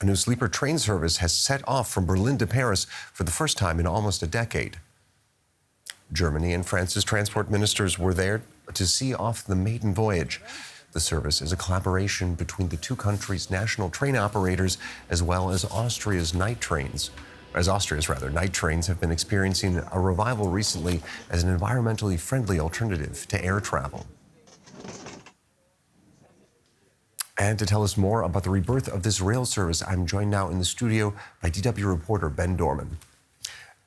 A new sleeper train service has set off from Berlin to Paris for the first time in almost a decade. Germany and France's transport ministers were there to see off the maiden voyage. The service is a collaboration between the two countries' national train operators as well as Austria's night trains. Night trains have been experiencing a revival recently as an environmentally friendly alternative to air travel. And to tell us more about the rebirth of this rail service, I'm joined now in the studio by DW reporter Ben Dorman.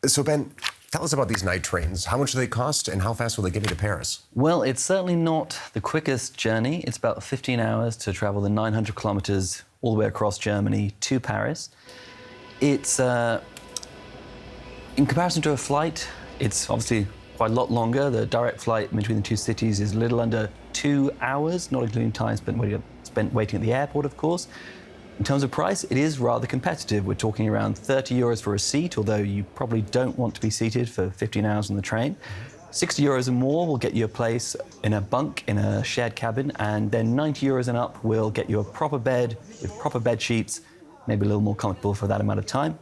So Ben, tell us about these night trains. How much do they cost and how fast will they get me to Paris? Well, it's certainly not the quickest journey. It's about 15 hours to travel the 900 kilometers all the way across Germany to Paris. It's, in comparison to a flight, it's obviously quite a lot longer. The direct flight between the two cities is a little under 2 hours, not including time spent waiting at the airport, of course. In terms of price, it is rather competitive. We're talking around 30 euros for a seat, although you probably don't want to be seated for 15 hours on the train. 60 euros and more will get you a place in a bunk in a shared cabin, and then 90 euros and up will get you a proper bed with proper bed sheets, maybe a little more comfortable for that amount of time.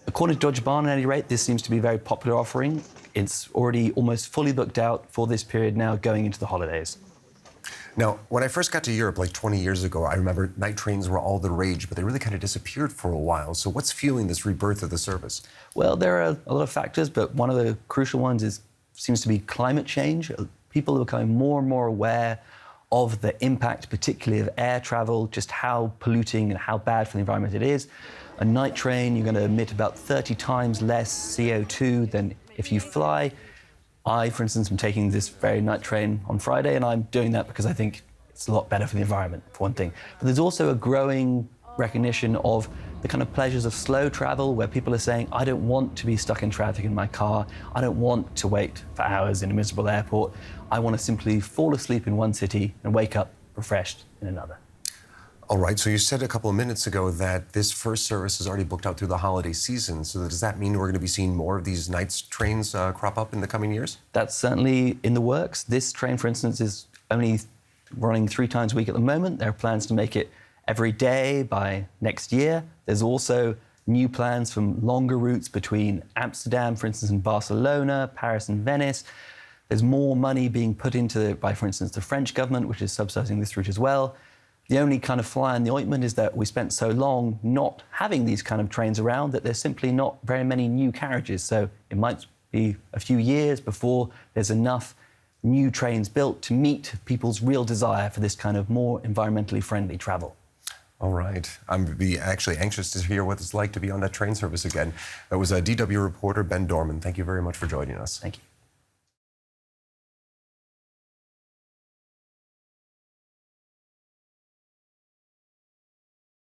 According to Deutsche Bahn, at any rate, this seems to be a very popular offering. It's already almost fully booked out for this period now going into the holidays. Now, when I first got to Europe like 20 years ago, I remember night trains were all the rage, but they really kind of disappeared for a while. So what's fueling this rebirth of the service? Well, there are a lot of factors, but one of the crucial ones seems to be climate change. People are becoming more and more aware of the impact, particularly of air travel, just how polluting and how bad for the environment it is. A night train, you're going to emit about 30 times less CO2 than if you fly. I, for instance, am taking this very night train on Friday, and I'm doing that because I think it's a lot better for the environment, for one thing. But there's also a growing recognition of the kind of pleasures of slow travel, where people are saying, I don't want to be stuck in traffic in my car. I don't want to wait for hours in a miserable airport. I want to simply fall asleep in one city and wake up refreshed in another. All right, so you said a couple of minutes ago that this first service is already booked out through the holiday season. So does that mean we're going to be seeing more of these night trains crop up in the coming years? That's certainly in the works. This train, for instance, is only running 3 times a week at the moment. There are plans to make it every day by next year. There's also new plans from longer routes between Amsterdam, for instance, and Barcelona, Paris and Venice. There's more money being put into it by, for instance, the French government, which is subsidizing this route as well. The only kind of fly in the ointment is that we spent so long not having these kind of trains around that there's simply not very many new carriages. So it might be a few years before there's enough new trains built to meet people's real desire for this kind of more environmentally friendly travel. All right. I'm actually anxious to hear what it's like to be on that train service again. That was a DW reporter, Ben Dorman. Thank you very much for joining us. Thank you.